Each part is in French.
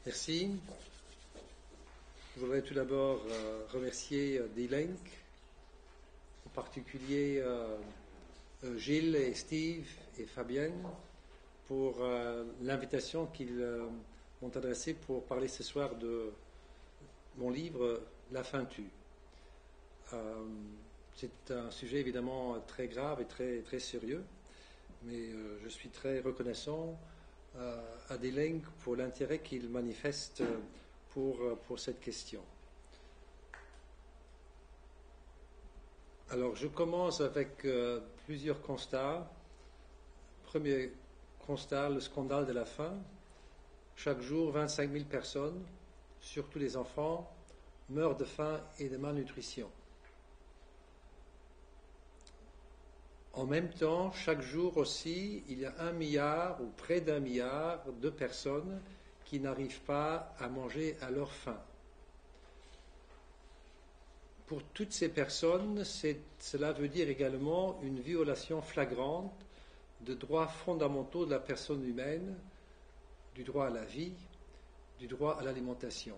Merci. Je voudrais tout d'abord remercier D-Link, en particulier Gilles et Steve et Fabienne pour l'invitation qu'ils m'ont adressée pour parler ce soir de mon livre La faim tue. C'est un sujet évidemment très grave et très, très sérieux, mais je suis très reconnaissant à D-Link pour l'intérêt qu'il manifeste pour cette question. Alors je commence avec plusieurs constats. Premier constat, le scandale de la faim. Chaque jour, 25 000 personnes, surtout les enfants, meurent de faim et de malnutrition. En même temps, chaque jour aussi, il y a 1 milliard ou près d'1 milliard de personnes qui n'arrivent pas à manger à leur faim. Pour toutes ces personnes, cela veut dire également une violation flagrante de droits fondamentaux de la personne humaine, du droit à la vie, du droit à l'alimentation.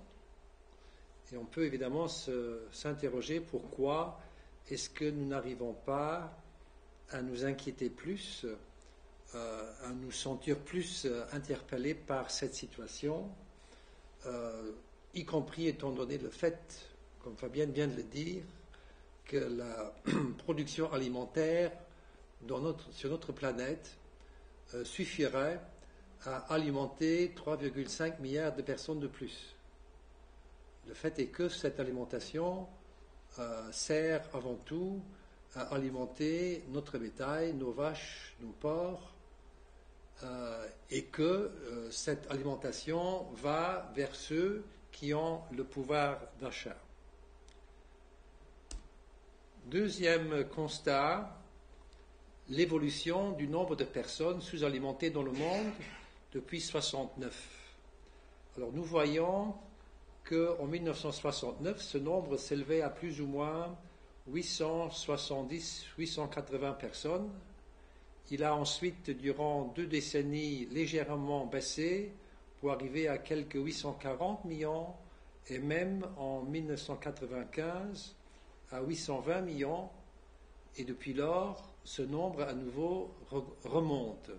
Et on peut évidemment s'interroger pourquoi est-ce que nous n'arrivons pas à nous inquiéter plus, à nous sentir plus interpellés par cette situation, y compris étant donné le fait, comme Fabienne vient de le dire, que la production alimentaire sur notre planète suffirait à alimenter 3,5 milliards de personnes de plus. Le fait est que cette alimentation sert avant tout à alimenter notre bétail, nos vaches, nos porcs, et que cette alimentation va vers ceux qui ont le pouvoir d'achat. Deuxième constat, l'évolution du nombre de personnes sous-alimentées dans le monde depuis 1969. Alors nous voyons qu'en 1969, ce nombre s'élevait à plus ou moins 870-880 personnes. Il a ensuite, durant 2 décennies, légèrement baissé pour arriver à quelques 840 millions et même en 1995 à 820 millions. Et depuis lors, ce nombre à nouveau remonte.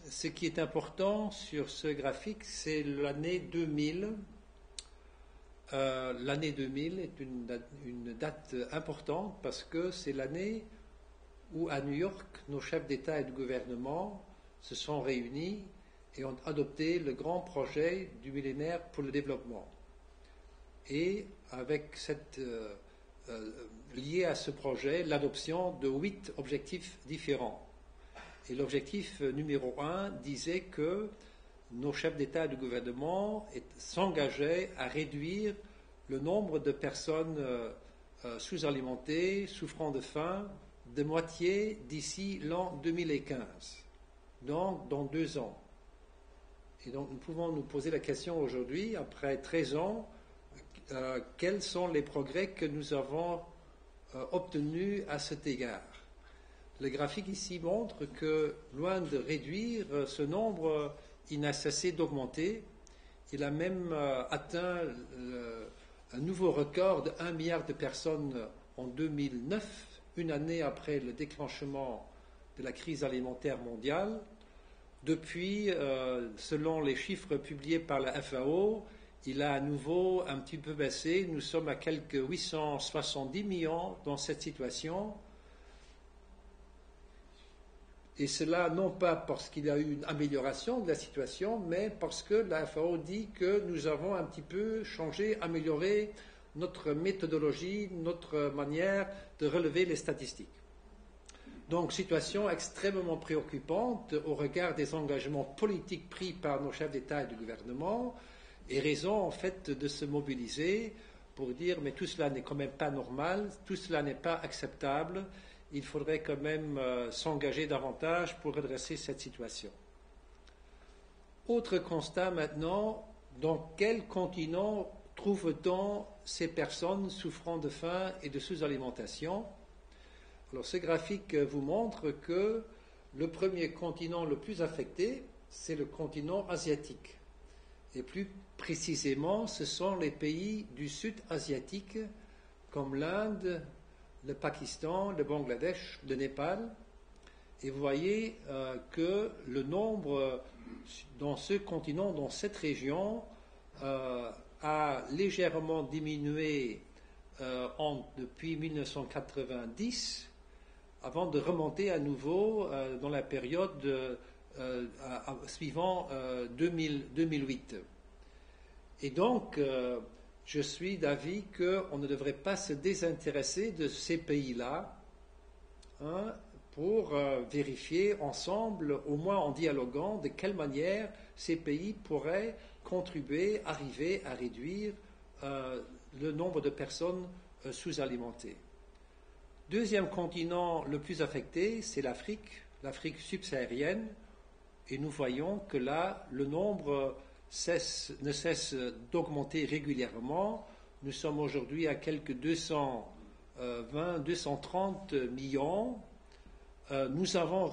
Ce qui est important sur ce graphique, c'est l'année 2000. L'année 2000 est une date importante parce que c'est l'année où à New York, nos chefs d'État et de gouvernement se sont réunis et ont adopté le grand projet du millénaire pour le développement. Et avec lié à ce projet, l'adoption de 8 objectifs différents. Et l'objectif numéro 1 disait que nos chefs d'État et de gouvernement s'engageaient à réduire le nombre de personnes sous-alimentées, souffrant de faim, de moitié d'ici l'an 2015, donc dans 2 ans. Et donc nous pouvons nous poser la question aujourd'hui, après 13 ans, quels sont les progrès que nous avons obtenus à cet égard. Le graphique ici montre que, loin de réduire ce nombre, il n'a cessé d'augmenter. Il a même atteint un nouveau record de 1 milliard de personnes en 2009, une année après le déclenchement de la crise alimentaire mondiale. Depuis, selon les chiffres publiés par la FAO, il a à nouveau un petit peu baissé. Nous sommes à quelques 870 millions dans cette situation. Et cela non pas parce qu'il y a eu une amélioration de la situation, mais parce que la FAO dit que nous avons un petit peu changé, amélioré notre méthodologie, notre manière de relever les statistiques. Donc, situation extrêmement préoccupante au regard des engagements politiques pris par nos chefs d'État et de gouvernement, et raison en fait de se mobiliser pour dire mais tout cela n'est quand même pas normal, tout cela n'est pas acceptable. Il faudrait quand même s'engager davantage pour redresser cette situation. Autre constat maintenant, dans quel continent trouve-t-on ces personnes souffrant de faim et de sous-alimentation? Alors ce graphique vous montre que le premier continent le plus affecté, c'est le continent asiatique. Et plus précisément, ce sont les pays du sud asiatique, comme l'Inde, le Pakistan, le Bangladesh, le Népal. Et vous voyez que le nombre dans ce continent, dans cette région, a légèrement diminué depuis 1990, avant de remonter à nouveau dans la période suivant 2008. Et donc, je suis d'avis qu'on ne devrait pas se désintéresser de ces pays-là, hein, pour vérifier ensemble, au moins en dialoguant, de quelle manière ces pays pourraient contribuer, arriver à réduire le nombre de personnes sous-alimentées. Deuxième continent le plus affecté, c'est l'Afrique subsaharienne, et nous voyons que là, le nombre ne cesse d'augmenter régulièrement. Nous sommes aujourd'hui à quelques 230 millions. Nous avons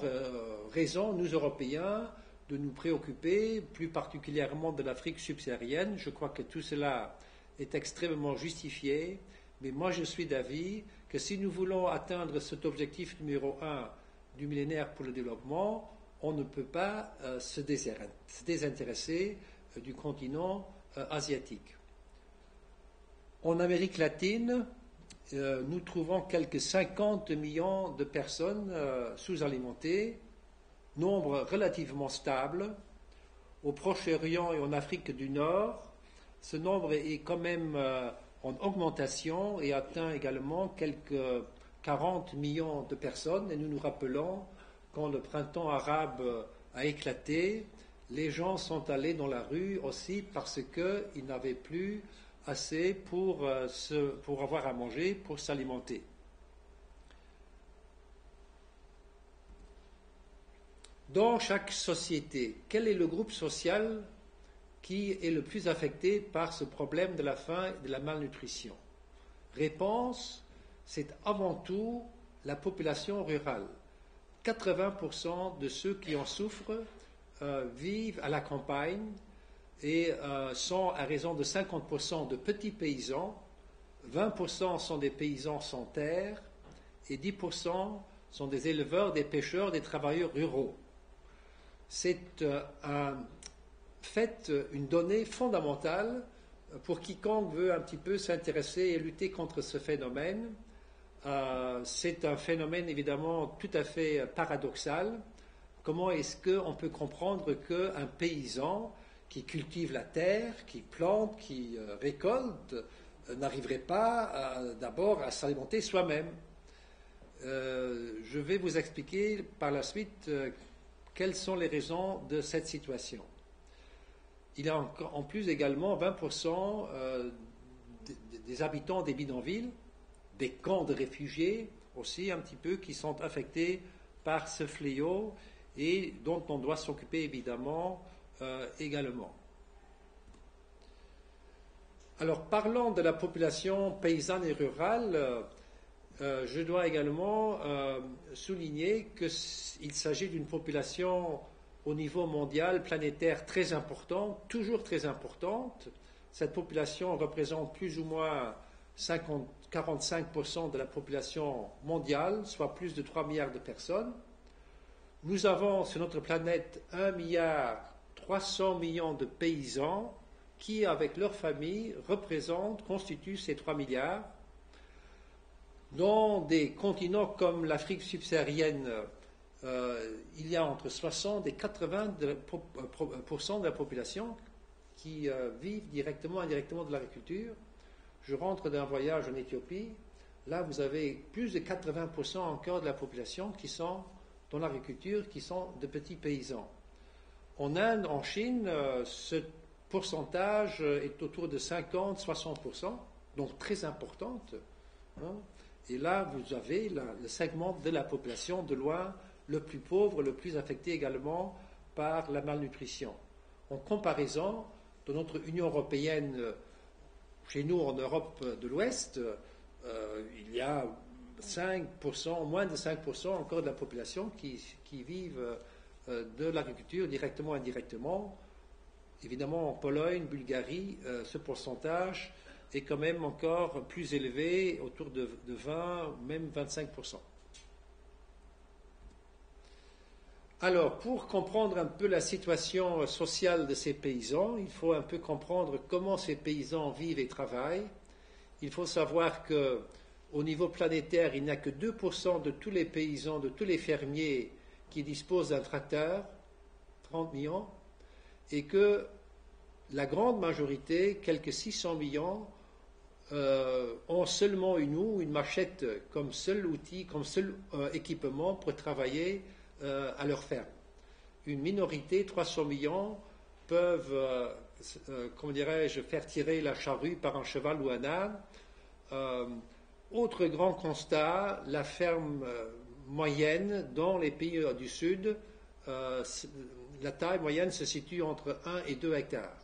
raison, nous Européens, de nous préoccuper plus particulièrement de l'Afrique subsaharienne. Je crois que tout cela est extrêmement justifié, mais moi je suis d'avis que si nous voulons atteindre cet objectif numéro 1 du millénaire pour le développement, on ne peut pas se désintéresser du continent asiatique. En Amérique latine, nous trouvons quelques 50 millions de personnes sous-alimentées, nombre relativement stable. Au Proche-Orient et en Afrique du Nord, ce nombre est quand même en augmentation et atteint également quelques 40 millions de personnes. Et nous nous rappelons, quand le printemps arabe a éclaté, les gens sont allés dans la rue aussi parce qu'ils n'avaient plus assez pour avoir à manger, pour s'alimenter. Dans chaque société, quel est le groupe social qui est le plus affecté par ce problème de la faim et de la malnutrition? Réponse, c'est avant tout la population rurale. 80% de ceux qui en souffrent vivent à la campagne et sont à raison de 50% de petits paysans, 20% sont des paysans sans terre et 10% sont des éleveurs, des pêcheurs, des travailleurs ruraux. C'est une donnée fondamentale pour quiconque veut un petit peu s'intéresser et lutter contre ce phénomène. C'est un phénomène évidemment tout à fait paradoxal. Comment est-ce qu'on peut comprendre qu'un paysan qui cultive la terre, qui plante, qui récolte, n'arriverait pas d'abord à s'alimenter soi-même? Je vais vous expliquer par la suite quelles sont les raisons de cette situation. Il y a en plus également 20% des habitants des bidonvilles, des camps de réfugiés aussi un petit peu, qui sont affectés par ce fléau et dont on doit s'occuper évidemment également. Alors, parlant de la population paysanne et rurale, je dois également souligner qu'il s'agit d'une population au niveau mondial, planétaire, très importante, toujours très importante. Cette population représente plus ou moins 45% de la population mondiale, soit plus de 3 milliards de personnes. Nous avons sur notre planète 1 milliard 300 millions de paysans qui, avec leurs familles, constituent ces 3 milliards. Dans des continents comme l'Afrique subsaharienne, il y a entre 60 et 80% de la population qui vivent directement et indirectement de l'agriculture. Je rentre d'un voyage en Éthiopie. Là, vous avez plus de 80% encore de la population qui sont dans l'agriculture, qui sont de petits paysans. En Inde, en Chine, ce pourcentage est autour de 50-60%, donc très importante. Hein. Et là, vous avez le segment de la population de loin le plus pauvre, le plus affecté également par la malnutrition. En comparaison, dans notre Union européenne, chez nous en Europe de l'Ouest, il y a 5%, moins de 5% encore de la population qui vivent de l'agriculture directement ou indirectement. Évidemment, en Pologne, Bulgarie, ce pourcentage est quand même encore plus élevé, autour de 20, même 25%. Alors, pour comprendre un peu la situation sociale de ces paysans, il faut un peu comprendre comment ces paysans vivent et travaillent. Il faut savoir qu'au niveau planétaire, il n'y a que 2% de tous les paysans, de tous les fermiers qui disposent d'un tracteur, 30 millions, et que la grande majorité, quelques 600 millions, ont seulement une houe, une machette comme seul outil, comme seul équipement pour travailler à leur ferme. Une minorité, 300 millions, peuvent, comment dirais-je, faire tirer la charrue par un cheval ou un âne. Autre grand constat, la ferme moyenne dans les pays du Sud, la taille moyenne se situe entre 1 et 2 hectares.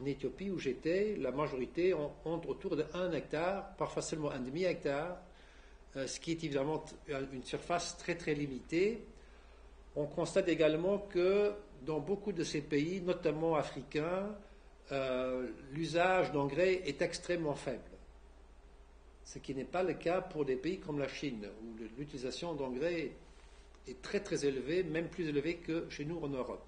En Éthiopie, où j'étais, la majorité ont autour de 1 hectare, parfois seulement un demi-hectare, ce qui est évidemment une surface très très limitée. On constate également que dans beaucoup de ces pays, notamment africains, l'usage d'engrais est extrêmement faible. Ce qui n'est pas le cas pour des pays comme la Chine, où l'utilisation d'engrais est très très élevée, même plus élevée que chez nous en Europe.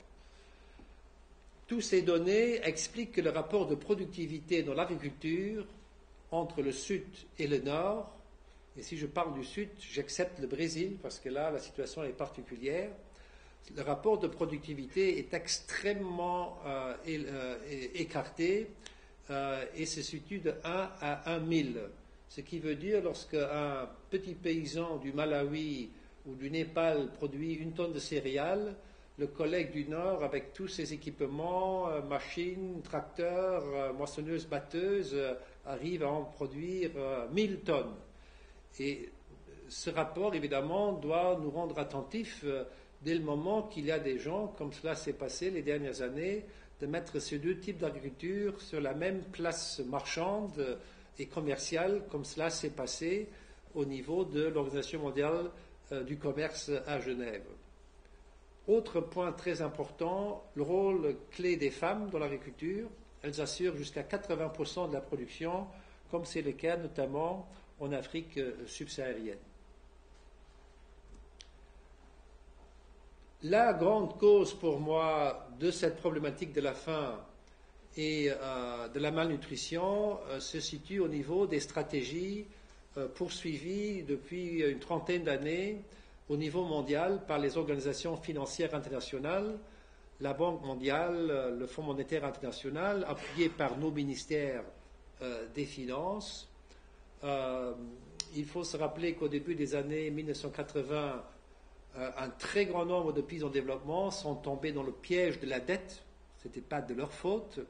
Toutes ces données expliquent que le rapport de productivité dans l'agriculture entre le sud et le nord, et si je parle du sud, j'accepte le Brésil, parce que là, la situation est particulière, le rapport de productivité est extrêmement écarté et se situe de 1 à 1 000. Ce qui veut dire, lorsqu'un petit paysan du Malawi ou du Népal produit 1 tonne de céréales, le collègue du Nord, avec tous ses équipements, machines, tracteurs, moissonneuses, batteuses, arrive à en produire 1000 tonnes. Et ce rapport, évidemment, doit nous rendre attentifs dès le moment qu'il y a des gens, comme cela s'est passé les dernières années, de mettre ces deux types d'agriculture sur la même place marchande et commerciale, comme cela s'est passé au niveau de l'Organisation mondiale du commerce à Genève. Autre point très important, le rôle clé des femmes dans l'agriculture. Elles assurent jusqu'à 80% de la production, comme c'est le cas notamment en Afrique subsaharienne. La grande cause pour moi de cette problématique de la faim et de la malnutrition se situe au niveau des stratégies poursuivies depuis une trentaine d'années au niveau mondial par les organisations financières internationales, la Banque mondiale, le Fonds monétaire international, appuyé par nos ministères des Finances. Il faut se rappeler qu'au début des années 1980, un très grand nombre de pays en développement sont tombés dans le piège de la dette. Ce n'était pas de leur faute,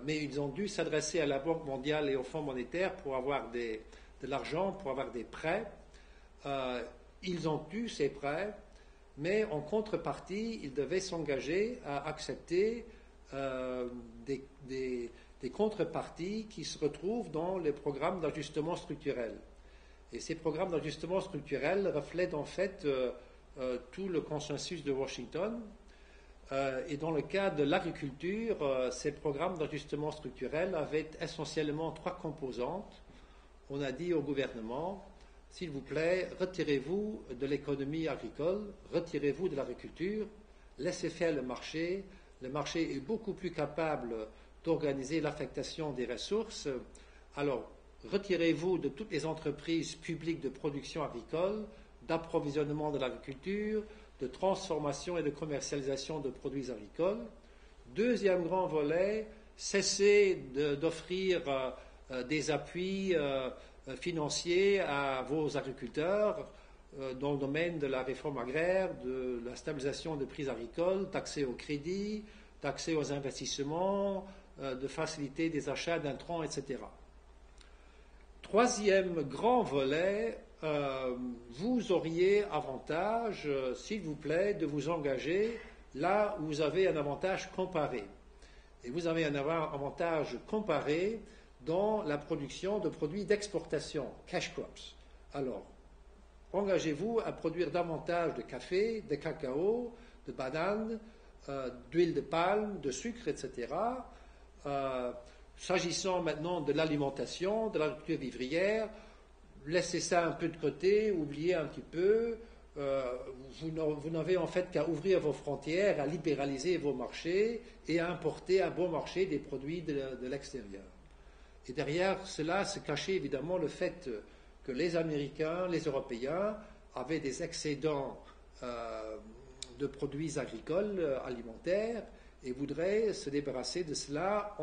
mais ils ont dû s'adresser à la Banque mondiale et au Fonds monétaire pour avoir de l'argent, pour avoir des prêts. Ils ont eu ces prêts, mais en contrepartie, ils devaient s'engager à accepter des contreparties qui se retrouvent dans les programmes d'ajustement structurel. Et ces programmes d'ajustement structurel reflètent en fait tout le consensus de Washington. Et dans le cas de l'agriculture, ces programmes d'ajustement structurel avaient essentiellement 3 composantes. On a dit au gouvernement, s'il vous plaît, retirez-vous de l'économie agricole, retirez-vous de l'agriculture, laissez faire le marché. Le marché est beaucoup plus capable d'organiser l'affectation des ressources. Alors, retirez-vous de toutes les entreprises publiques de production agricole, d'approvisionnement de l'agriculture, de transformation et de commercialisation de produits agricoles. Deuxième grand volet, cessez d'offrir des appuis financiers à vos agriculteurs dans le domaine de la réforme agraire, de la stabilisation des prix agricoles, d'accès au crédit, d'accès aux investissements, de faciliter des achats d'intrants, etc. Troisième grand volet, vous auriez avantage, s'il vous plaît, de vous engager là où vous avez un avantage comparé. Et vous avez un avantage comparé dans la production de produits d'exportation, cash crops. Alors, engagez-vous à produire davantage de café, de cacao, de bananes, d'huile de palme, de sucre, etc. S'agissant maintenant de l'alimentation, de l'agriculture vivrière, laissez ça un peu de côté, oubliez un petit peu. Vous n'avez en fait qu'à ouvrir vos frontières, à libéraliser vos marchés et à importer un bon marché des produits de l'extérieur. Et derrière cela se cachait évidemment le fait que les Américains, les Européens avaient des excédents de produits agricoles, alimentaires, et voudraient se débarrasser de cela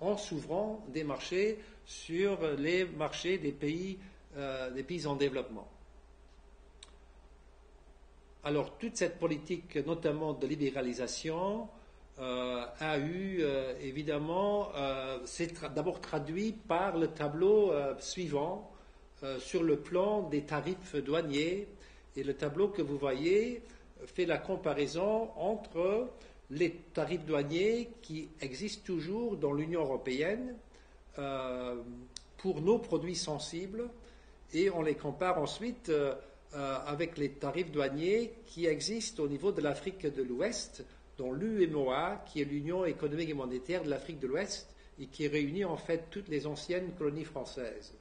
en s'ouvrant des marchés sur les marchés des pays en développement. Alors, toute cette politique, notamment de libéralisation, a eu, évidemment, c'est d'abord traduit par le tableau suivant sur le plan des tarifs douaniers. Et le tableau que vous voyez fait la comparaison entre les tarifs douaniers qui existent toujours dans l'Union européenne pour nos produits sensibles, et on les compare ensuite avec les tarifs douaniers qui existent au niveau de l'Afrique de l'Ouest, dans l'UEMOA, qui est l'Union économique et monétaire de l'Afrique de l'Ouest, et qui réunit en fait toutes les anciennes colonies françaises.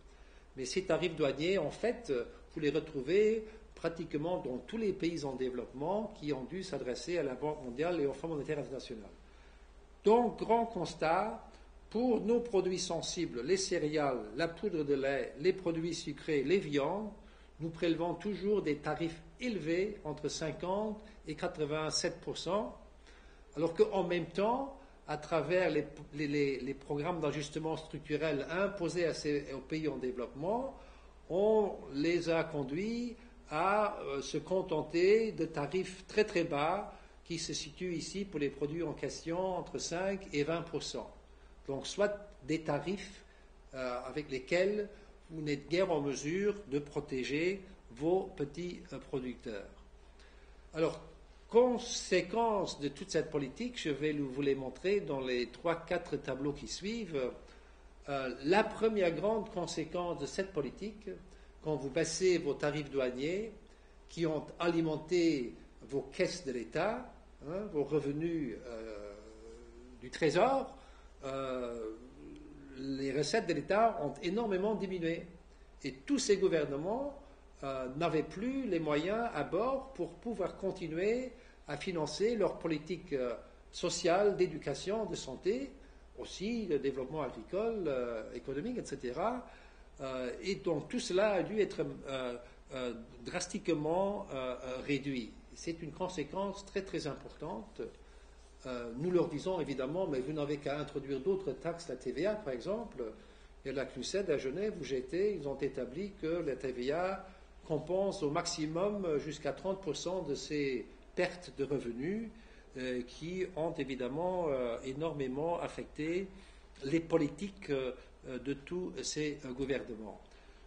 Mais ces tarifs douaniers, en fait, vous les retrouvez pratiquement dans tous les pays en développement qui ont dû s'adresser à la Banque mondiale et au Fonds monétaire international. Donc, grand constat, pour nos produits sensibles, les céréales, la poudre de lait, les produits sucrés, les viandes, nous prélevons toujours des tarifs élevés, entre 50 et 87%, alors qu'en même temps, à travers les programmes d'ajustement structurel imposés aux pays en développement, on les a conduits à se contenter de tarifs très très bas qui se situent ici pour les produits en question entre 5 et 20%. Donc soit des tarifs avec lesquels vous n'êtes guère en mesure de protéger vos petits producteurs. Alors, conséquence de toute cette politique, je vais vous les montrer dans les 3-4 tableaux qui suivent. La première grande conséquence de cette politique, quand vous baissez vos tarifs douaniers qui ont alimenté vos caisses de l'État, vos revenus du Trésor, les recettes de l'État ont énormément diminué. Et tous ces gouvernements n'avaient plus les moyens à bord pour pouvoir continuer à financer leur politique sociale, d'éducation, de santé, aussi le développement agricole, économique, etc. Et donc tout cela a dû être drastiquement réduit. C'est une conséquence très très importante. Nous leur disons évidemment, mais vous n'avez qu'à introduire d'autres taxes, la TVA par exemple. Et la CNUSED à Genève où j'étais, ils ont établi que la TVA compense au maximum jusqu'à 30% de ces pertes de revenus qui ont évidemment énormément affecté les politiques de tous ces gouvernements.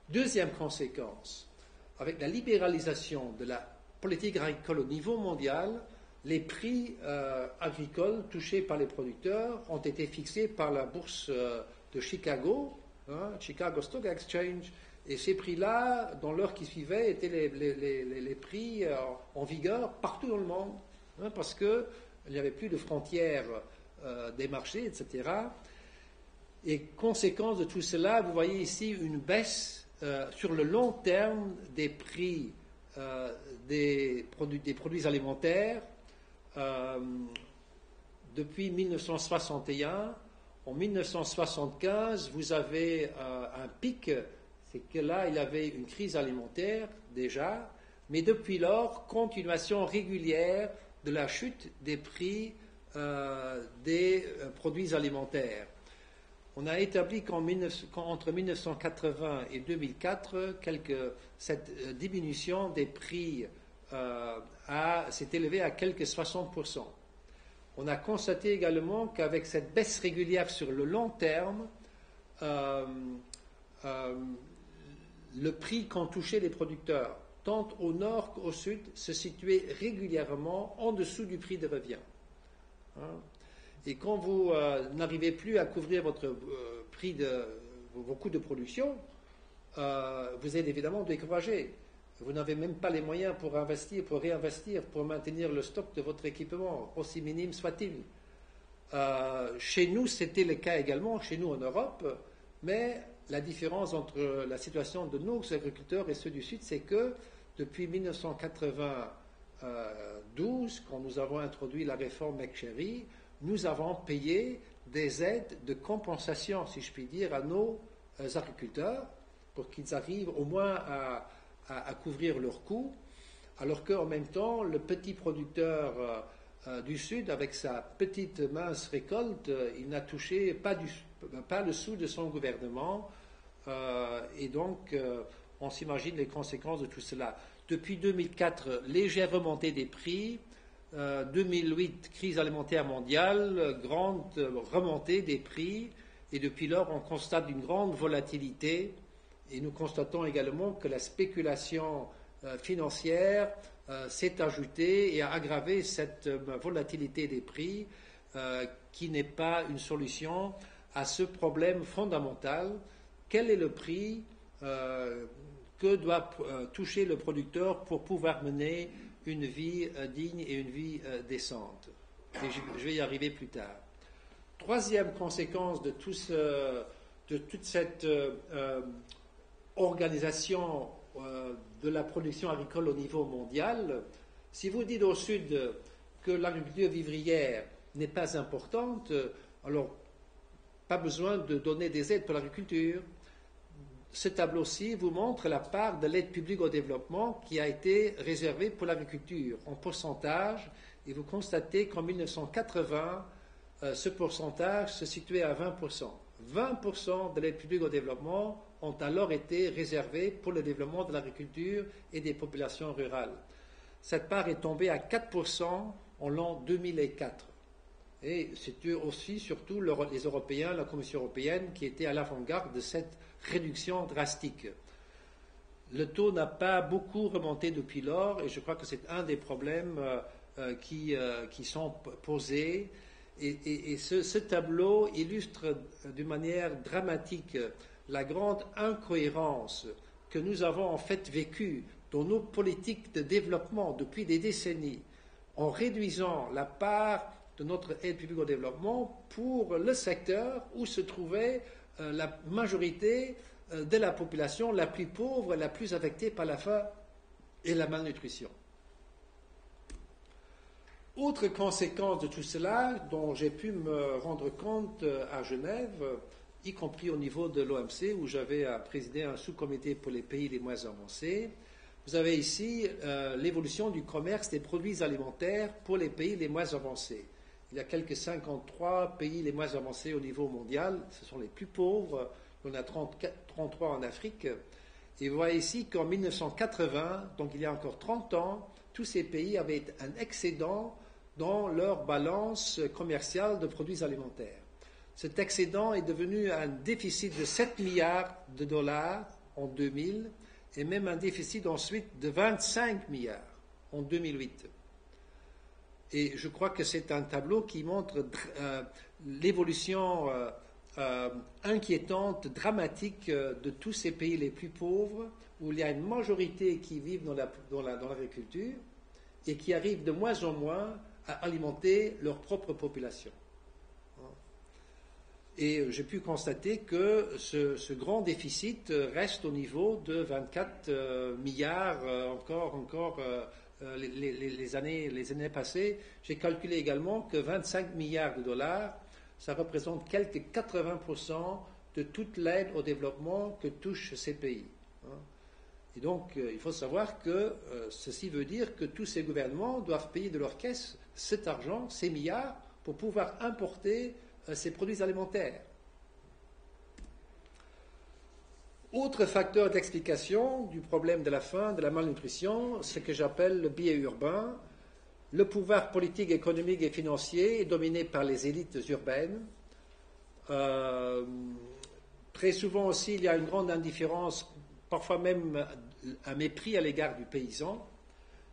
Deuxième conséquence, avec la libéralisation de la politique agricole au niveau mondial, les prix agricoles touchés par les producteurs ont été fixés par la bourse de Chicago, Chicago Stock Exchange, et ces prix-là, dans l'heure qui suivait, étaient les prix en vigueur partout dans le monde, parce qu'il n'y avait plus de frontières des marchés, etc. Et conséquence de tout cela, vous voyez ici une baisse sur le long terme des prix des produits alimentaires depuis 1961. En 1975, vous avez un pic, c'est que là, il y avait une crise alimentaire déjà, mais depuis lors, continuation régulière de la chute des prix des produits alimentaires. On a établi qu'entre 1980 et 2004, cette diminution des prix s'est élevée à quelques 60%. On a constaté également qu'avec cette baisse régulière sur le long terme, le prix qu'ont touché les producteurs, tant au nord qu'au sud, se situait régulièrement en dessous du prix de revient. Et quand vous n'arrivez plus à couvrir votre vos coûts de production, vous êtes évidemment découragé. Vous n'avez même pas les moyens pour investir, pour réinvestir, pour maintenir le stock de votre équipement, aussi minime soit-il. Chez nous, c'était le cas également, chez nous en Europe, mais la différence entre la situation de nos agriculteurs et ceux du Sud, c'est que depuis 1992, quand nous avons introduit la réforme McSherry, nous avons payé des aides de compensation, si je puis dire, à nos agriculteurs pour qu'ils arrivent au moins à couvrir leurs coûts, alors qu'en même temps, le petit producteur du Sud, avec sa petite mince récolte, il n'a touché pas le sou de son gouvernement, et donc on s'imagine les conséquences de tout cela. Depuis 2004, légère remontée des prix, 2008, crise alimentaire mondiale, grande remontée des prix, et depuis lors, on constate une grande volatilité, et nous constatons également que la spéculation financière s'est ajoutée et a aggravé cette volatilité des prix, qui n'est pas une solution à ce problème fondamental. Quel est le prix que doit toucher le producteur pour pouvoir mener une vie digne et une vie décente? Et je vais y arriver plus tard. Troisième conséquence de toute cette organisation de la production agricole au niveau mondial, si vous dites au Sud que l'agriculture vivrière n'est pas importante, alors pas besoin de donner des aides pour l'agriculture. Ce tableau-ci vous montre la part de l'aide publique au développement qui a été réservée pour l'agriculture en pourcentage, et vous constatez qu'en 1980, ce pourcentage se situait à 20%. 20% de l'aide publique au développement ont alors été réservés pour le développement de l'agriculture et des populations rurales. Cette part est tombée à 4% en l'an 2004. Et c'était aussi surtout les Européens, la Commission européenne, qui étaient à l'avant-garde de cette réduction drastique. Le taux n'a pas beaucoup remonté depuis lors, et je crois que c'est un des problèmes qui sont posés. Et ce tableau illustre d'une manière dramatique la grande incohérence que nous avons en fait vécue dans nos politiques de développement depuis des décennies, en réduisant la part de notre aide publique au développement pour le secteur où se trouvait la majorité de la population la plus pauvre, la plus affectée par la faim et la malnutrition. Autre conséquence de tout cela, dont j'ai pu me rendre compte à Genève, y compris au niveau de l'OMC, où j'avais à présider un sous-comité pour les pays les moins avancés, vous avez ici l'évolution du commerce des produits alimentaires pour les pays les moins avancés. Il y a quelques 53 pays les moins avancés au niveau mondial, ce sont les plus pauvres, il y en a 33 en Afrique. Et vous voyez ici qu'en 1980, donc il y a encore 30 ans, tous ces pays avaient un excédent dans leur balance commerciale de produits alimentaires. Cet excédent est devenu un déficit de 7 milliards de dollars en 2000 et même un déficit ensuite de 25 milliards en 2008. Et je crois que c'est un tableau qui montre l'évolution inquiétante, dramatique de tous ces pays les plus pauvres, où il y a une majorité qui vivent dans l'agriculture et qui arrivent de moins en moins à alimenter leur propre population. Et j'ai pu constater que ce grand déficit reste au niveau de 24 milliards encore les années passées. J'ai calculé également que 25 milliards de dollars, ça représente quelques 80% de toute l'aide au développement que touchent ces pays. Et donc, il faut savoir que ceci veut dire que tous ces gouvernements doivent payer de leur caisse cet argent, ces milliards, pour pouvoir importer ces produits alimentaires. Autre facteur d'explication du problème de la faim, de la malnutrition, ce que j'appelle le biais urbain. Le pouvoir politique, économique et financier est dominé par les élites urbaines. Très souvent aussi, il y a une grande indifférence, parfois même un mépris à l'égard du paysan.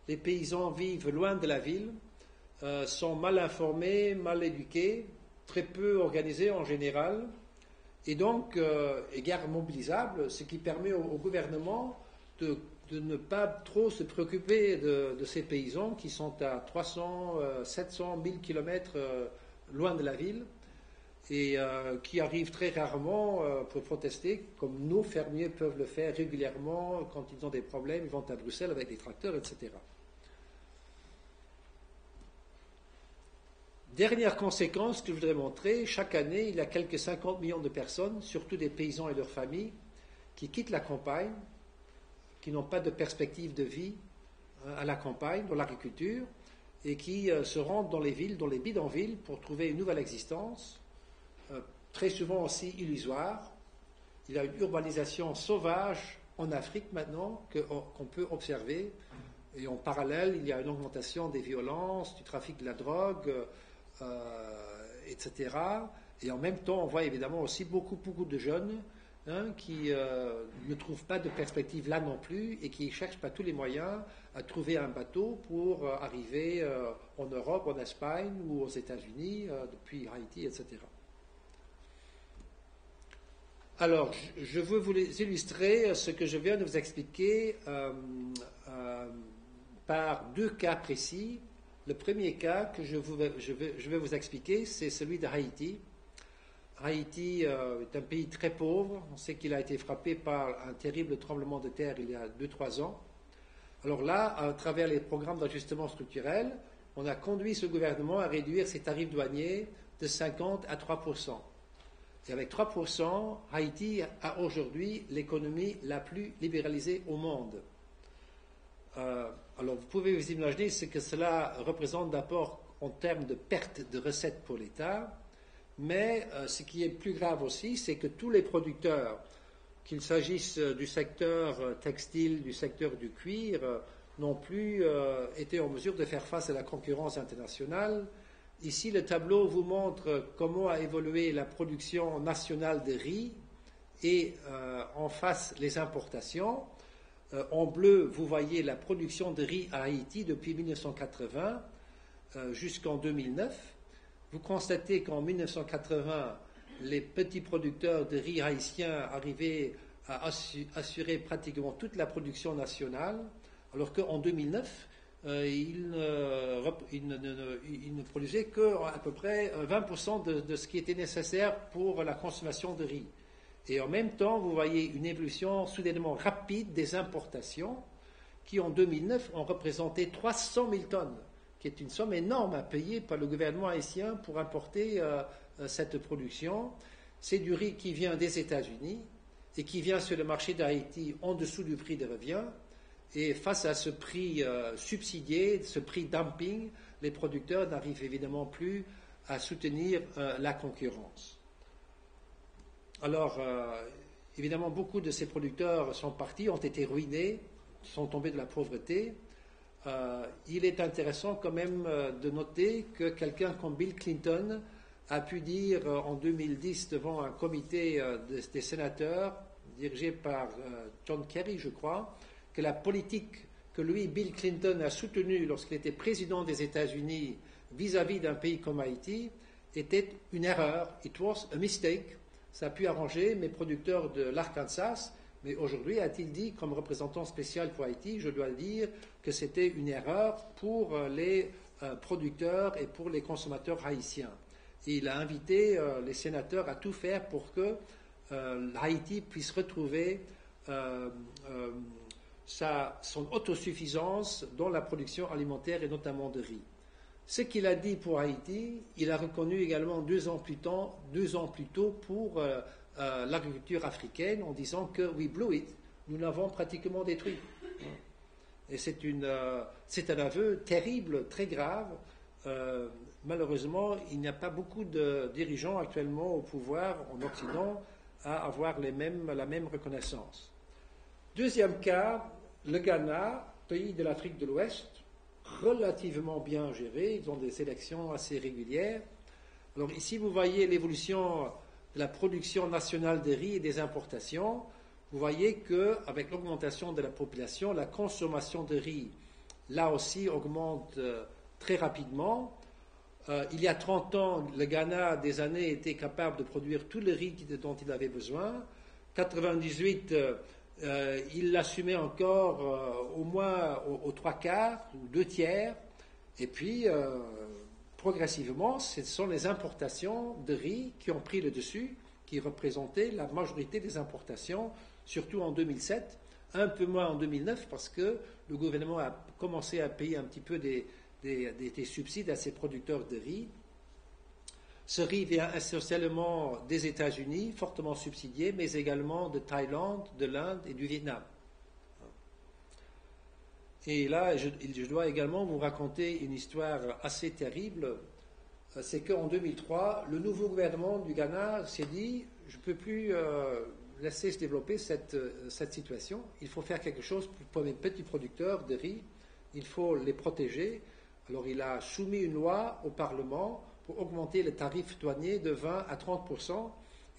Les paysans vivent loin de la ville, sont mal informés, mal éduqués, très peu organisés en général, et donc égards mobilisables, ce qui permet au gouvernement de de ne pas trop se préoccuper de ces paysans qui sont à 300, 700, 1000 kilomètres loin de la ville et qui arrivent très rarement pour protester, comme nos fermiers peuvent le faire régulièrement quand ils ont des problèmes, ils vont à Bruxelles avec des tracteurs, etc. Dernière conséquence que je voudrais montrer, chaque année, il y a quelques 50 millions de personnes, surtout des paysans et leurs familles, qui quittent la campagne, qui n'ont pas de perspective de vie à la campagne, dans l'agriculture, et qui se rendent dans les villes, dans les bidonvilles, pour trouver une nouvelle existence, très souvent aussi illusoire. Il y a une urbanisation sauvage en Afrique maintenant qu'on peut observer, et en parallèle, il y a une augmentation des violences, du trafic de la drogue, etc. Et en même temps, on voit évidemment aussi beaucoup de jeunes qui ne trouvent pas de perspective là non plus et qui cherchent par tous les moyens à trouver un bateau pour arriver en Europe, en Espagne ou aux États-Unis, depuis Haïti, etc. Alors, je veux vous illustrer ce que je viens de vous expliquer par deux cas précis. Le premier cas que je vais vous expliquer, c'est celui de Haïti. Haïti est un pays très pauvre. On sait qu'il a été frappé par un terrible tremblement de terre il y a 2-3 ans. Alors là, à travers les programmes d'ajustement structurel, on a conduit ce gouvernement à réduire ses tarifs douaniers de 50 à 3%. Et avec 3%, Haïti a aujourd'hui l'économie la plus libéralisée au monde. Alors vous pouvez vous imaginer ce que cela représente d'abord en termes de perte de recettes pour l'État, mais ce qui est plus grave aussi, c'est que tous les producteurs, qu'il s'agisse du secteur textile, du secteur du cuir, n'ont plus été en mesure de faire face à la concurrence internationale. Ici, le tableau vous montre comment a évolué la production nationale de riz et en face les importations. En bleu, vous voyez la production de riz à Haïti depuis 1980 jusqu'en 2009. Vous constatez qu'en 1980, les petits producteurs de riz haïtiens arrivaient à assurer pratiquement toute la production nationale, alors qu'en 2009, ils ne produisaient qu'à peu près 20% de ce qui était nécessaire pour la consommation de riz. Et en même temps, vous voyez une évolution soudainement rapide des importations qui, en 2009, ont représenté 300 000 tonnes, qui est une somme énorme à payer par le gouvernement haïtien pour importer cette production. C'est du riz qui vient des États-Unis et qui vient sur le marché d'Haïti en dessous du prix de revient. Et face à ce prix subsidié, ce prix dumping, les producteurs n'arrivent évidemment plus à soutenir la concurrence. Alors, évidemment, beaucoup de ces producteurs sont partis, ont été ruinés, sont tombés de la pauvreté. Il est intéressant quand même de noter que quelqu'un comme Bill Clinton a pu dire en 2010 devant un comité des sénateurs dirigé par John Kerry, je crois, que la politique que lui, Bill Clinton, a soutenue lorsqu'il était président des États-Unis vis-à-vis d'un pays comme Haïti était une erreur. It was a mistake. Ça a pu arranger mes producteurs de l'Arkansas, mais aujourd'hui, a-t-il dit, comme représentant spécial pour Haïti, je dois le dire, que c'était une erreur pour les producteurs et pour les consommateurs haïtiens. Et il a invité les sénateurs à tout faire pour que Haïti puisse retrouver son autosuffisance dans la production alimentaire et notamment de riz. Ce qu'il a dit pour Haïti, il a reconnu également 2 ans plus tôt pour l'agriculture africaine en disant que we blew it, nous l'avons pratiquement détruit. Et c'est un aveu terrible, très grave. Malheureusement, il n'y a pas beaucoup de dirigeants actuellement au pouvoir en Occident à avoir la même reconnaissance. Deuxième cas, le Ghana, pays de l'Afrique de l'Ouest, relativement bien géré, ils ont des élections assez régulières. Alors ici, vous voyez l'évolution de la production nationale de riz et des importations. Vous voyez qu'avec l'augmentation de la population, la consommation de riz, là aussi, augmente très rapidement. Il y a 30 ans, le Ghana, des années, était capable de produire tout le riz dont il avait besoin. 98, il l'assumait encore au moins aux trois quarts ou deux tiers. Et puis, progressivement, ce sont les importations de riz qui ont pris le dessus, qui représentaient la majorité des importations, surtout en 2007, un peu moins en 2009, parce que le gouvernement a commencé à payer un petit peu des subsides à ses producteurs de riz. Ce riz vient essentiellement des États-Unis, fortement subsidié, mais également de Thaïlande, de l'Inde et du Vietnam. Et là, je dois également vous raconter une histoire assez terrible. C'est qu'en 2003, le nouveau gouvernement du Ghana s'est dit « je ne peux plus laisser se développer cette situation. Il faut faire quelque chose pour les petits producteurs de riz. Il faut les protéger. » Alors il a soumis une loi au Parlement pour augmenter le tarif douanier de 20 à 30%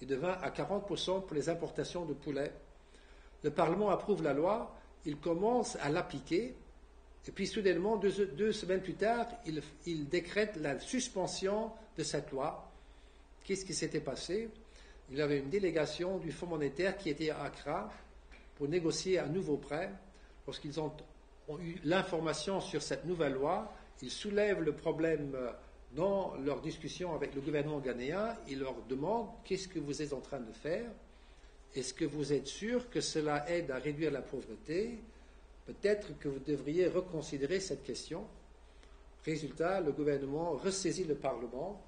et de 20 à 40% pour les importations de poulet. Le Parlement approuve la loi, il commence à l'appliquer, et puis soudainement, deux semaines plus tard, il décrète la suspension de cette loi. Qu'est-ce qui s'était passé? Il y avait une délégation du Fonds monétaire qui était à Accra pour négocier un nouveau prêt. Lorsqu'ils ont eu l'information sur cette nouvelle loi, ils soulèvent le problème dans leur discussion avec le gouvernement ghanéen. Ils leur demandent qu'est-ce que vous êtes en train de faire? Est-ce que vous êtes sûr que cela aide à réduire la pauvreté? Peut-être que vous devriez reconsidérer cette question. Résultat, le gouvernement ressaisit le Parlement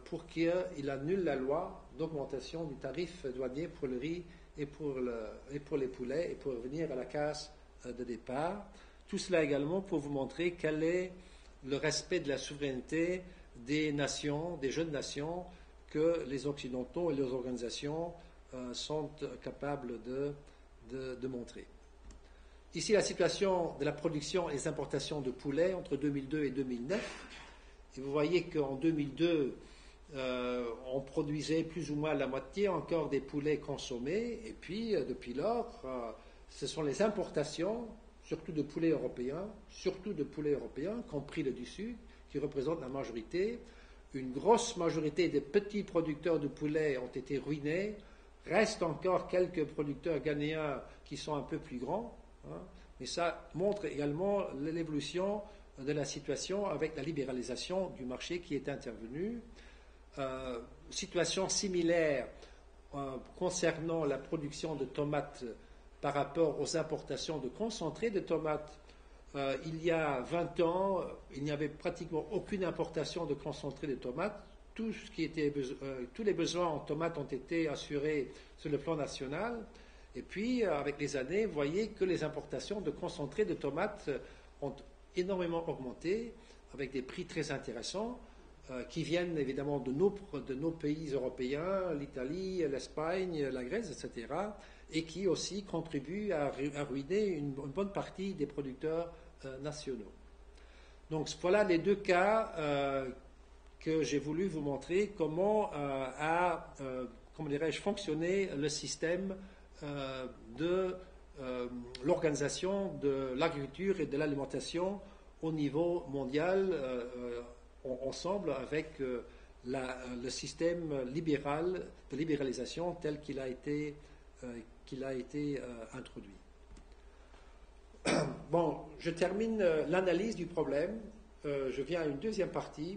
pour qu'il annule la loi d'augmentation du tarif douanier pour le riz et pour les poulets et pour revenir à la case de départ. Tout cela également pour vous montrer quel est le respect de la souveraineté des nations, des jeunes nations, que les Occidentaux et leurs organisations sont capables de montrer. Ici, la situation de la production et des importations de poulet entre 2002 et 2009. Et vous voyez qu'en 2002, on produisait plus ou moins la moitié encore des poulets consommés. Et puis, depuis lors, ce sont les importations, surtout de poulets européens, qui ont pris le dessus, qui représentent la majorité. Une grosse majorité des petits producteurs de poulets ont été ruinés. Reste encore quelques producteurs ghanéens qui sont un peu plus grands. Mais ça montre également l'évolution de la situation avec la libéralisation du marché qui est intervenue. Situation similaire concernant la production de tomates par rapport aux importations de concentrés de tomates. Il y a 20 ans, il n'y avait pratiquement aucune importation de concentrés de tomates. Tous les besoins en tomates ont été assurés sur le plan national. Et puis, avec les années, vous voyez que les importations de concentrés de tomates ont énormément augmenté, avec des prix très intéressants, qui viennent évidemment de nos pays européens, l'Italie, l'Espagne, la Grèce, etc., et qui aussi contribuent à ruiner une bonne partie des producteurs nationaux. Donc, voilà les deux cas que j'ai voulu vous montrer comment a fonctionné le système de l'organisation de l'agriculture et de l'alimentation au niveau mondial, ensemble avec le système libéral de libéralisation tel qu'il a été introduit. Bon, je termine l'analyse du problème. Je viens à une deuxième partie.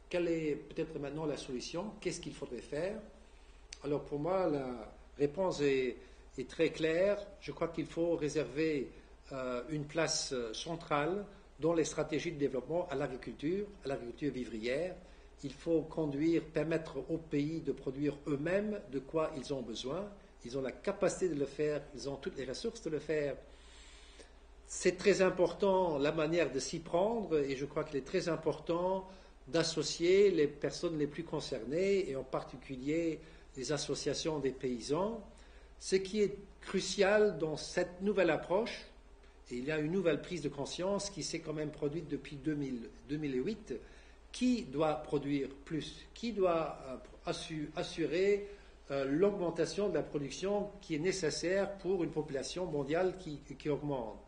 Quelle est peut-être maintenant la solution? Qu'est-ce qu'il faudrait faire? Alors pour moi, la réponse est très claire. Je crois qu'il faut réserver une place centrale dans les stratégies de développement à l'agriculture vivrière. Il faut permettre aux pays de produire eux-mêmes de quoi ils ont besoin. Ils ont la capacité de le faire, ils ont toutes les ressources de le faire. C'est très important la manière de s'y prendre et je crois qu'il est très important d'associer les personnes les plus concernées et en particulier les associations des paysans. Ce qui est crucial dans cette nouvelle approche, et il y a une nouvelle prise de conscience qui s'est quand même produite depuis 2008, qui doit produire plus? Qui doit assurer l'augmentation de la production qui est nécessaire pour une population mondiale qui augmente?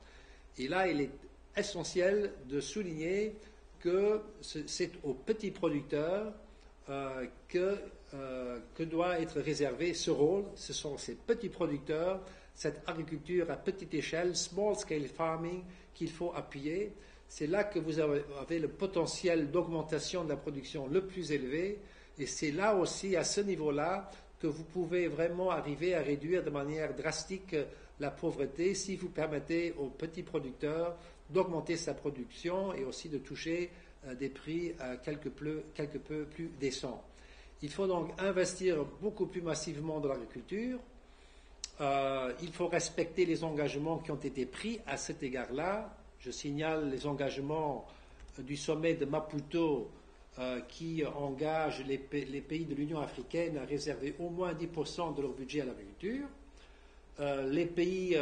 Et là, il est essentiel de souligner que c'est aux petits producteurs que doit être réservé ce rôle. Ce sont ces petits producteurs, cette agriculture à petite échelle, small scale farming, qu'il faut appuyer. C'est là que vous avez le potentiel d'augmentation de la production le plus élevé. Et c'est là aussi, à ce niveau-là, que vous pouvez vraiment arriver à réduire de manière drastique la pauvreté si vous permettez aux petits producteurs d'augmenter sa production et aussi de toucher des prix quelque peu plus décents. Il faut donc investir beaucoup plus massivement dans l'agriculture. Il faut respecter les engagements qui ont été pris à cet égard-là. Je signale les engagements du sommet de Maputo qui engage les pays de l'Union africaine à réserver au moins 10% de leur budget à l'agriculture. Les pays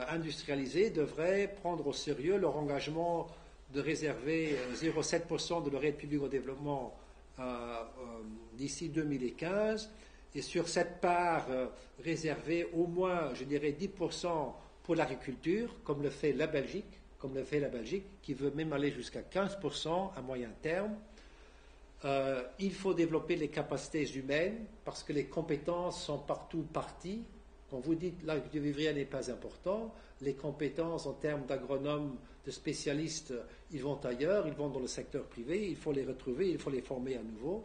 industrialisés devraient prendre au sérieux leur engagement de réserver 0,7% de leur aide publique au développement d'ici 2015, et sur cette part réserver au moins, je dirais, 10% pour l'agriculture, comme le fait la Belgique, qui veut même aller jusqu'à 15% à moyen terme. Il faut développer les capacités humaines, parce que les compétences sont partout parties. Quand vous dites l'agriculture vivrière n'est pas important, les compétences en termes d'agronomes, de spécialistes, ils vont ailleurs, ils vont dans le secteur privé, il faut les retrouver, il faut les former à nouveau.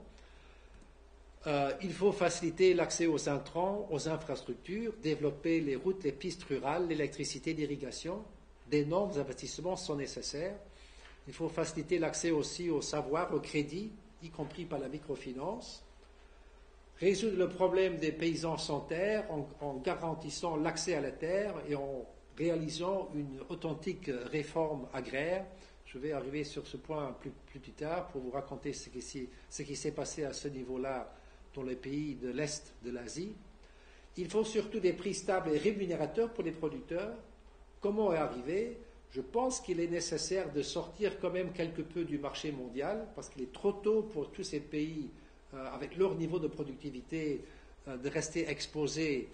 Il faut faciliter l'accès aux intrants, aux infrastructures, développer les routes, les pistes rurales, l'électricité, l'irrigation. D'énormes investissements sont nécessaires. Il faut faciliter l'accès aussi au savoir, au crédit, y compris par la microfinance. Résoudre le problème des paysans sans terre en garantissant l'accès à la terre et en réalisant une authentique réforme agraire. Je vais arriver sur ce point plus tard pour vous raconter ce qui s'est passé à ce niveau-là dans les pays de l'Est de l'Asie. Il faut surtout des prix stables et rémunérateurs pour les producteurs. Comment y arriver? Je pense qu'il est nécessaire de sortir quand même quelque peu du marché mondial, parce qu'il est trop tôt pour tous ces pays, avec leur niveau de productivité, de rester exposés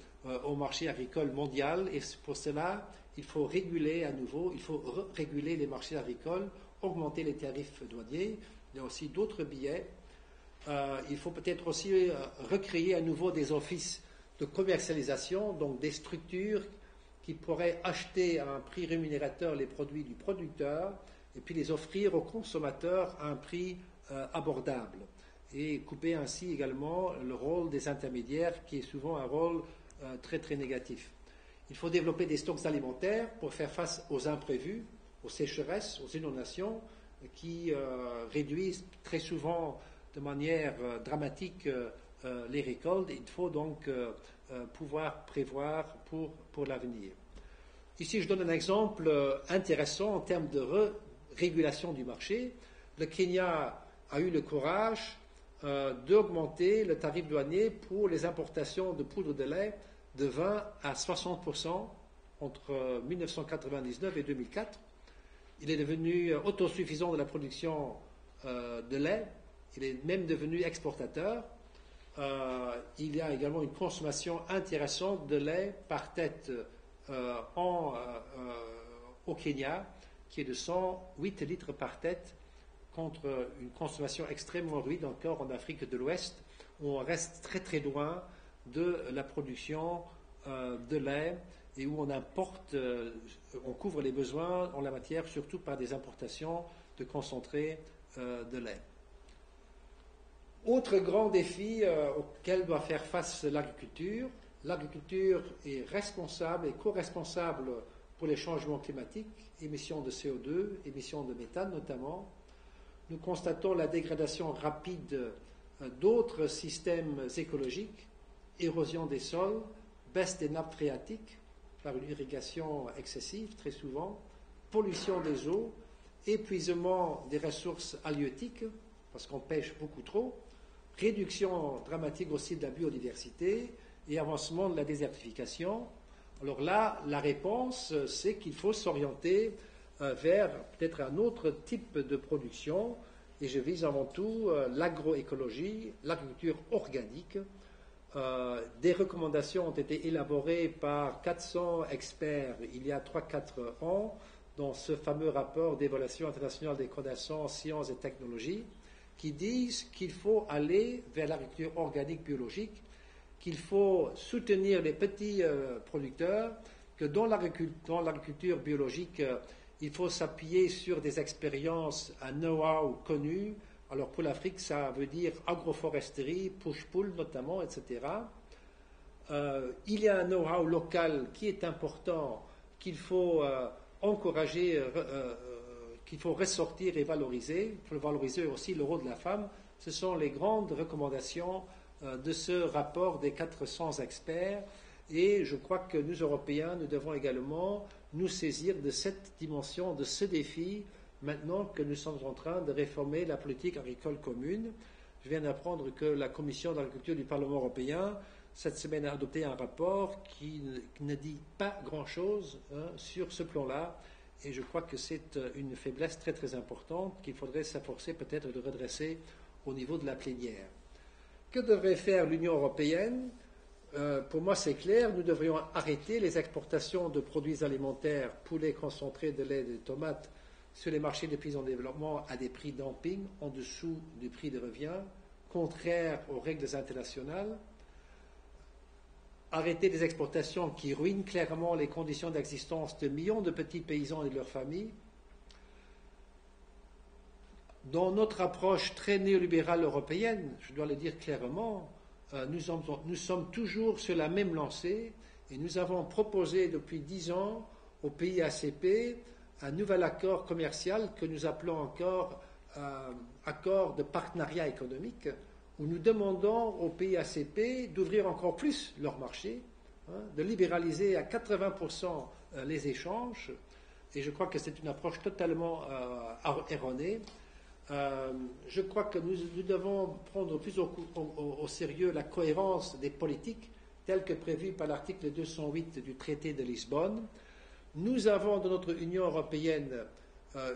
au marché agricole mondial. Et pour cela, il faut réguler à nouveau, il faut réguler les marchés agricoles, augmenter les tarifs douaniers. Il y a aussi d'autres billets. Il faut peut-être aussi recréer à nouveau des offices de commercialisation, donc des structures qui pourraient acheter à un prix rémunérateur les produits du producteur et puis les offrir aux consommateurs à un prix abordable, et couper ainsi également le rôle des intermédiaires qui est souvent un rôle très très négatif. Il faut développer des stocks alimentaires pour faire face aux imprévus, aux sécheresses, aux inondations qui réduisent très souvent de manière dramatique les récoltes. Il faut donc pouvoir prévoir pour l'avenir. Ici, je donne un exemple intéressant en termes de régulation du marché. Le Kenya a eu le courage d'augmenter le tarif douanier pour les importations de poudre de lait de 20 à 60% entre 1999 et 2004. Il est devenu autosuffisant de la production de lait. Il est même devenu exportateur. Il y a également une consommation intéressante de lait par tête au Kenya, qui est de 108 litres par tête, contre une consommation extrêmement rude encore en Afrique de l'Ouest, où on reste très très loin de la production de lait et où on importe, on couvre les besoins en la matière, surtout par des importations de concentrés de lait. Autre grand défi auquel doit faire face l'agriculture. L'agriculture est responsable et co-responsable pour les changements climatiques, émissions de CO2, émissions de méthane notamment. Nous constatons la dégradation rapide d'autres systèmes écologiques, érosion des sols, baisse des nappes phréatiques par une irrigation excessive très souvent, pollution des eaux, épuisement des ressources halieutiques parce qu'on pêche beaucoup trop, réduction dramatique aussi de la biodiversité et avancement de la désertification. Alors là, la réponse, c'est qu'il faut s'orienter vers peut-être un autre type de production, et je vise avant tout l'agroécologie, l'agriculture organique. Des recommandations ont été élaborées par 400 experts il y a 3-4 ans dans ce fameux rapport d'évaluation internationale des connaissances, sciences et technologies, qui disent qu'il faut aller vers l'agriculture organique biologique, qu'il faut soutenir les petits producteurs, que dans l'agriculture biologique, il faut s'appuyer sur des expériences, un know-how connu. Alors pour l'Afrique, ça veut dire agroforesterie, push-pull notamment, etc. Il y a un know-how local qui est important, qu'il faut encourager, qu'il faut ressortir et valoriser. Il faut valoriser aussi le rôle de la femme. Ce sont les grandes recommandations de ce rapport des 400 experts. Et je crois que nous, Européens, nous devons également nous saisir de cette dimension, de ce défi, maintenant que nous sommes en train de réformer la politique agricole commune. Je viens d'apprendre que la Commission d'agriculture du Parlement européen, cette semaine, a adopté un rapport qui ne dit pas grand-chose sur ce plan-là. Et je crois que c'est une faiblesse très très importante qu'il faudrait s'efforcer peut-être de redresser au niveau de la plénière. Que devrait faire l'Union européenne ? Pour moi, c'est clair, nous devrions arrêter les exportations de produits alimentaires, poulet concentré, de lait, de tomates, sur les marchés des pays en développement à des prix dumping, en dessous du prix de revient, contraire aux règles internationales. Arrêter les exportations qui ruinent clairement les conditions d'existence de millions de petits paysans et de leurs familles. Dans notre approche très néolibérale européenne, je dois le dire clairement, nous sommes toujours sur la même lancée et nous avons proposé depuis 10 ans aux pays ACP un nouvel accord commercial que nous appelons encore accord de partenariat économique, où nous demandons aux pays ACP d'ouvrir encore plus leur marché, de libéraliser à 80% les échanges, et je crois que c'est une approche totalement erronée. Je crois que nous devons prendre plus au sérieux la cohérence des politiques telles que prévues par l'article 208 du traité de Lisbonne. Nous avons dans notre Union européenne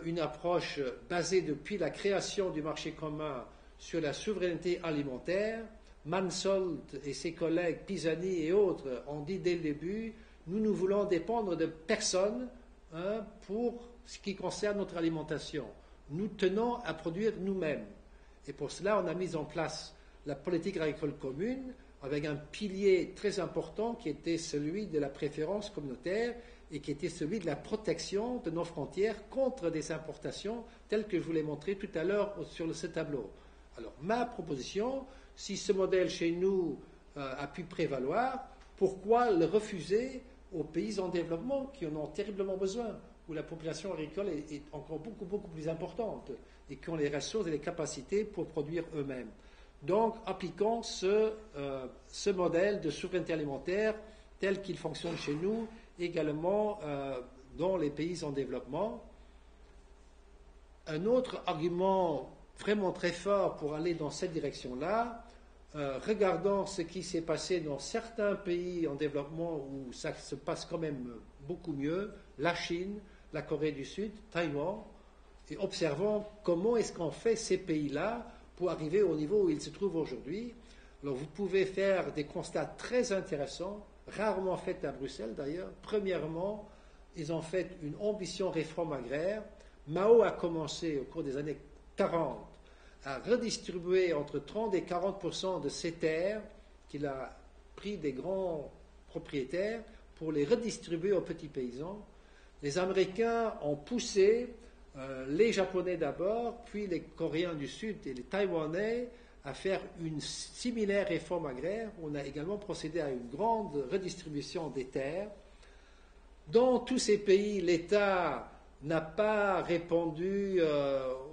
une approche basée depuis la création du marché commun sur la souveraineté alimentaire. Mansholt et ses collègues Pisani et autres ont dit dès le début, nous voulons dépendre de personne pour ce qui concerne notre alimentation. Nous tenons à produire nous-mêmes. Et pour cela, on a mis en place la politique agricole commune avec un pilier très important qui était celui de la préférence communautaire et qui était celui de la protection de nos frontières contre des importations telles que je vous l'ai montré tout à l'heure sur ce tableau. Alors, ma proposition, si ce modèle chez nous a pu prévaloir, pourquoi le refuser aux pays en développement qui en ont terriblement besoin, où la population agricole est encore beaucoup plus importante et qui ont les ressources et les capacités pour produire eux-mêmes. Donc, appliquons ce modèle de souveraineté alimentaire tel qu'il fonctionne chez nous, également dans les pays en développement. Un autre argument vraiment très fort pour aller dans cette direction-là, regardons ce qui s'est passé dans certains pays en développement où ça se passe quand même beaucoup mieux, la Chine, la Corée du Sud, Taïwan, et observons comment est-ce qu'on fait ces pays-là pour arriver au niveau où ils se trouvent aujourd'hui. Alors vous pouvez faire des constats très intéressants, rarement faits à Bruxelles d'ailleurs. Premièrement, ils ont fait une ambition réforme agraire. Mao a commencé au cours des années 40 à redistribuer entre 30 et 40% de ses terres qu'il a pris des grands propriétaires pour les redistribuer aux petits paysans. Les Américains ont poussé les Japonais d'abord, puis les Coréens du Sud et les Taïwanais à faire une similaire réforme agraire. On a également procédé à une grande redistribution des terres. Dans tous ces pays, l'État n'a pas répondu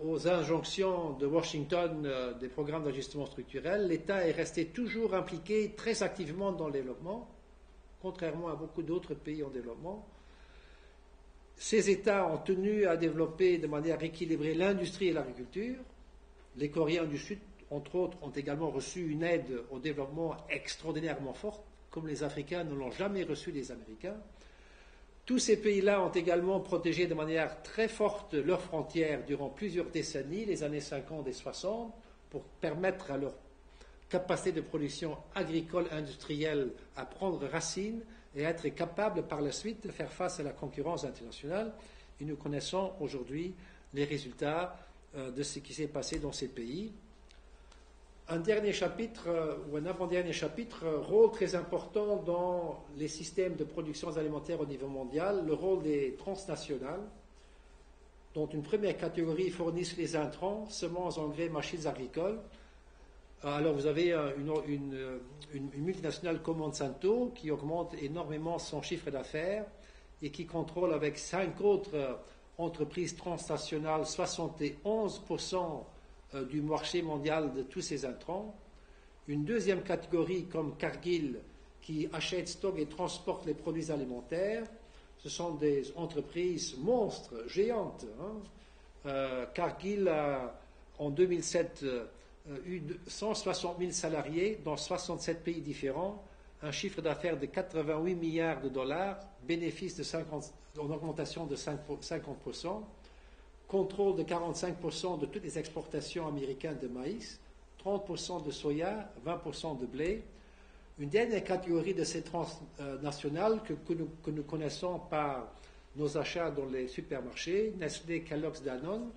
aux injonctions de Washington des programmes d'ajustement structurel. L'État est resté toujours impliqué très activement dans le développement, contrairement à beaucoup d'autres pays en développement. Ces États ont tenu à développer de manière équilibrée l'industrie et l'agriculture. Les Coréens du Sud, entre autres, ont également reçu une aide au développement extraordinairement forte, comme les Africains ne l'ont jamais reçu des Américains. Tous ces pays-là ont également protégé de manière très forte leurs frontières durant plusieurs décennies, les années 50 et 60, pour permettre à leur capacité de production agricole industrielle à prendre racine et être capable par la suite de faire face à la concurrence internationale. Et nous connaissons aujourd'hui les résultats de ce qui s'est passé dans ces pays. Un dernier chapitre, ou un avant-dernier chapitre, rôle très important dans les systèmes de production alimentaire au niveau mondial, le rôle des transnationales, dont une première catégorie fournissent les intrants, semences, engrais, machines agricoles. Alors vous avez une multinationale comme Monsanto qui augmente énormément son chiffre d'affaires et qui contrôle avec 5 autres entreprises transnationales 71% du marché mondial de tous ces intrants. Une deuxième catégorie comme Cargill qui achète, stocke et transporte les produits alimentaires. Ce sont des entreprises monstres, géantes. Cargill a en 2007 eu 160 000 salariés dans 67 pays différents, un chiffre d'affaires de 88 milliards de dollars, bénéfice en augmentation de 50%, contrôle de 45% de toutes les exportations américaines de maïs, 30% de soya, 20% de blé. Une dernière catégorie de ces transnationales que nous connaissons par nos achats dans les supermarchés, Nestlé, Kellogg's, Danone,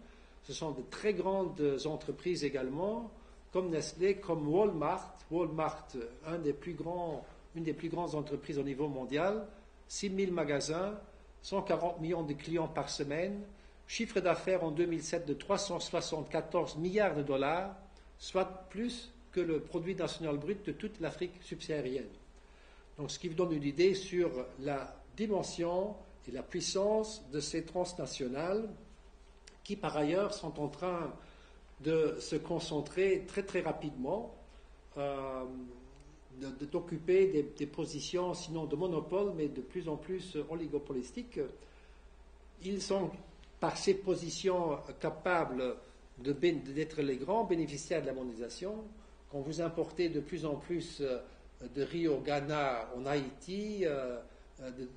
ce sont de très grandes entreprises également, comme Nestlé, comme Walmart. Walmart, une des plus grandes entreprises au niveau mondial, 6 000 magasins, 140 millions de clients par semaine, chiffre d'affaires en 2007 de 374 milliards de dollars, soit plus que le produit national brut de toute l'Afrique subsaharienne. Donc, ce qui vous donne une idée sur la dimension et la puissance de ces transnationales qui, par ailleurs, sont en train de se concentrer très, très rapidement, d'occuper des positions, sinon de monopole, mais de plus en plus oligopolistiques. Ils sont, par ces positions, capables d'être les grands bénéficiaires de la mondialisation. Quand vous importez de plus en plus de riz au Ghana, en Haïti, de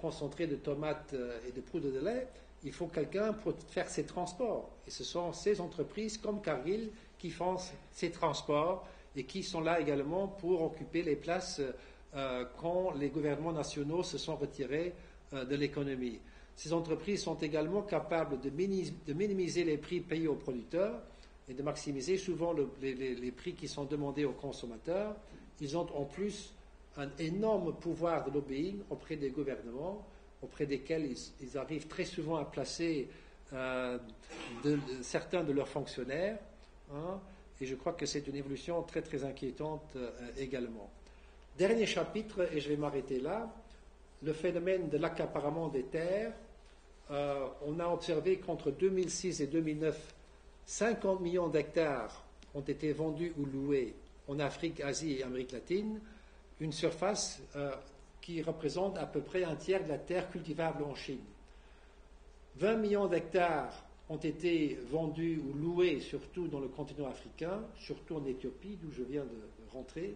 concentré de tomates et de poudre de lait, il faut quelqu'un pour faire ces transports. Et ce sont ces entreprises comme Cargill qui font ces transports et qui sont là également pour occuper les places quand les gouvernements nationaux se sont retirés de l'économie. Ces entreprises sont également capables de minimiser les prix payés aux producteurs et de maximiser souvent les prix qui sont demandés aux consommateurs. Ils ont en plus un énorme pouvoir de lobbying auprès des gouvernements, auprès desquels ils arrivent très souvent à placer certains de leurs fonctionnaires. Et je crois que c'est une évolution très très inquiétante également. Dernier chapitre, et je vais m'arrêter là, le phénomène de l'accaparement des terres. On a observé qu'entre 2006 et 2009, 50 millions d'hectares ont été vendus ou loués en Afrique, Asie et Amérique latine, une surface qui représente à peu près un tiers de la terre cultivable en Chine. 20 millions d'hectares ont été vendus ou loués surtout dans le continent africain, surtout en Éthiopie, d'où je viens de rentrer.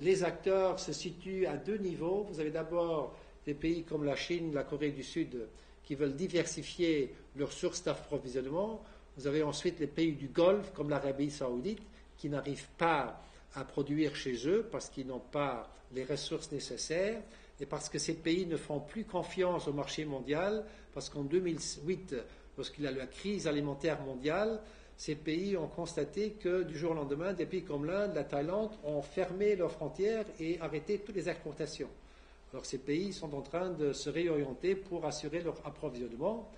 Les acteurs se situent à deux niveaux. Vous avez d'abord des pays comme la Chine, la Corée du Sud, qui veulent diversifier leurs sources d'approvisionnement. Vous avez ensuite les pays du Golfe, comme l'Arabie saoudite, qui n'arrivent pas à produire chez eux parce qu'ils n'ont pas les ressources nécessaires et parce que ces pays ne font plus confiance au marché mondial, parce qu'en 2008, lorsqu'il y a eu la crise alimentaire mondiale, ces pays ont constaté que du jour au lendemain, des pays comme l'Inde, la Thaïlande ont fermé leurs frontières et arrêté toutes les exportations. Alors ces pays sont en train de se réorienter pour assurer leur approvisionnement.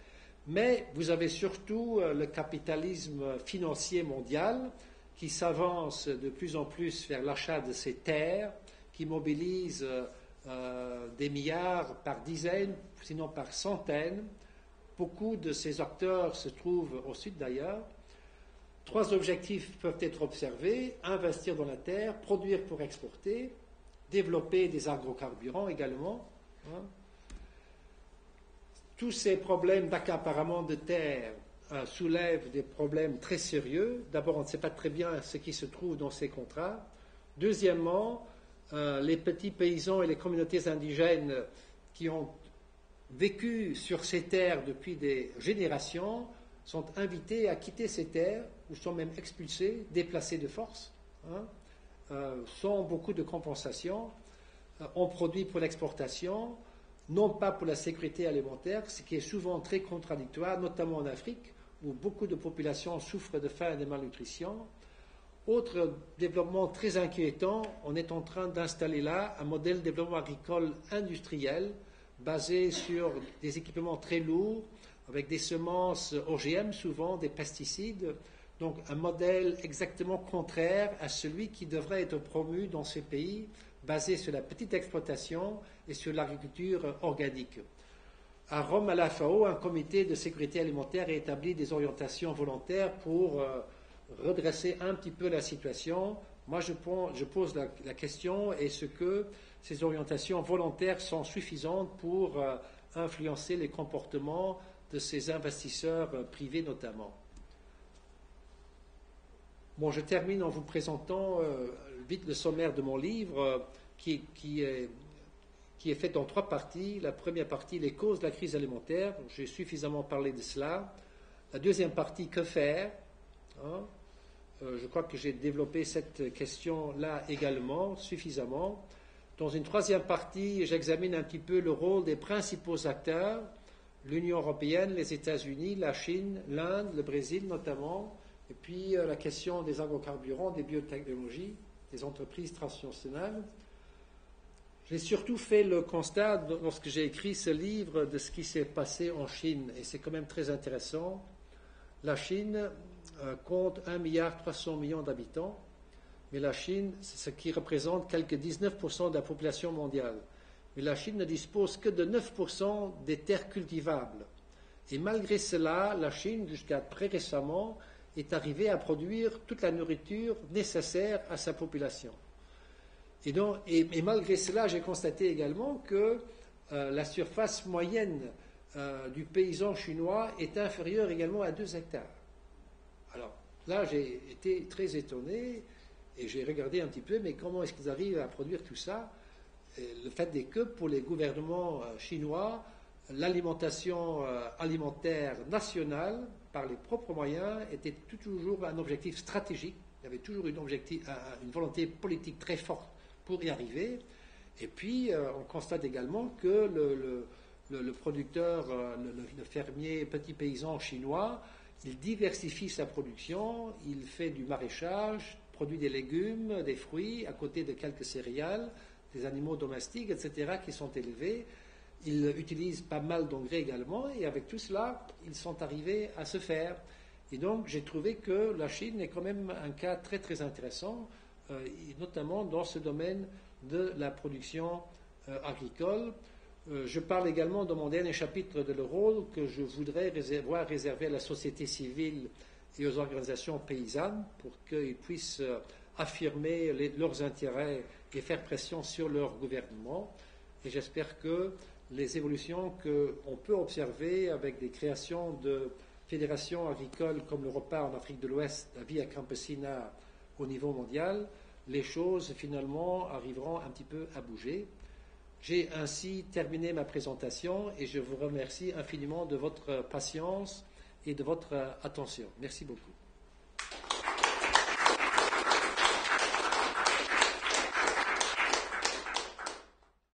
Mais vous avez surtout le capitalisme financier mondial qui s'avance de plus en plus vers l'achat de ces terres, qui mobilise des milliards par dizaines, sinon par centaines. Beaucoup de ces acteurs se trouvent au sud d'ailleurs. 3 objectifs peuvent être observés: investir dans la terre, produire pour exporter, développer des agrocarburants également. Tous ces problèmes d'accaparement de terre soulèvent des problèmes très sérieux. D'abord, on ne sait pas très bien ce qui se trouve dans ces contrats. Deuxièmement, les petits paysans et les communautés indigènes qui ont vécu sur ces terres depuis des générations sont invités à quitter ces terres, ou sont même expulsés, déplacés de force, sans beaucoup de compensation. On produit pour l'exportation. non pas pour la sécurité alimentaire, ce qui est souvent très contradictoire, notamment en Afrique, où beaucoup de populations souffrent de faim et de malnutrition. Autre développement très inquiétant, on est en train d'installer là un modèle de développement agricole industriel basé sur des équipements très lourds, avec des semences OGM souvent, des pesticides. Donc un modèle exactement contraire à celui qui devrait être promu dans ces pays, basé sur la petite exploitation et sur l'agriculture organique. À Rome, à la FAO, un comité de sécurité alimentaire a établi des orientations volontaires pour redresser un petit peu la situation. Moi, je pose la question, est-ce que ces orientations volontaires sont suffisantes pour influencer les comportements de ces investisseurs privés notamment? Bon, je termine en vous présentant vite le sommaire de mon livre qui est fait en 3 parties. La première partie, les causes de la crise alimentaire. J'ai suffisamment parlé de cela. La deuxième partie, que faire, hein? Je crois que j'ai développé cette question-là également suffisamment. Dans une troisième partie, j'examine un petit peu le rôle des principaux acteurs, l'Union européenne, les États-Unis, la Chine, l'Inde, le Brésil notamment, et puis la question des agrocarburants, des biotechnologies, des entreprises transnationales. J'ai surtout fait le constat, lorsque j'ai écrit ce livre, de ce qui s'est passé en Chine, et c'est quand même très intéressant. La Chine compte 1,3 milliard d'habitants, mais la Chine, c'est ce qui représente quelques 19% de la population mondiale. Mais la Chine ne dispose que de 9% des terres cultivables. Et malgré cela, la Chine, jusqu'à très récemment, est arrivée à produire toute la nourriture nécessaire à sa population. Et malgré cela, j'ai constaté également que la surface moyenne du paysan chinois est inférieure également à 2 hectares. Alors là, j'ai été très étonné et j'ai regardé un petit peu, mais comment est-ce qu'ils arrivent à produire tout ça? Le fait est que pour les gouvernements chinois, l'alimentation alimentaire nationale, par les propres moyens, était toujours un objectif stratégique. Il y avait toujours une volonté politique très forte pour y arriver. Et puis, on constate également que le producteur, le fermier, petit paysan chinois, il diversifie sa production, il fait du maraîchage, produit des légumes, des fruits, à côté de quelques céréales, des animaux domestiques, etc., qui sont élevés. Ils utilisent pas mal d'engrais également, et avec tout cela, ils sont arrivés à se faire. Et donc, j'ai trouvé que la Chine est quand même un cas très très intéressant, notamment dans ce domaine de la production agricole. Je parle également dans mon dernier chapitre de le rôle que je voudrais voir réservé à la société civile et aux organisations paysannes pour qu'ils puissent affirmer leurs intérêts et faire pression sur leur gouvernement. Et j'espère que les évolutions qu'on peut observer avec des créations de fédérations agricoles comme le repas en Afrique de l'Ouest, la Via Campesina au niveau mondial, les choses finalement arriveront un petit peu à bouger. J'ai ainsi terminé ma présentation et je vous remercie infiniment de votre patience et de votre attention. Merci beaucoup.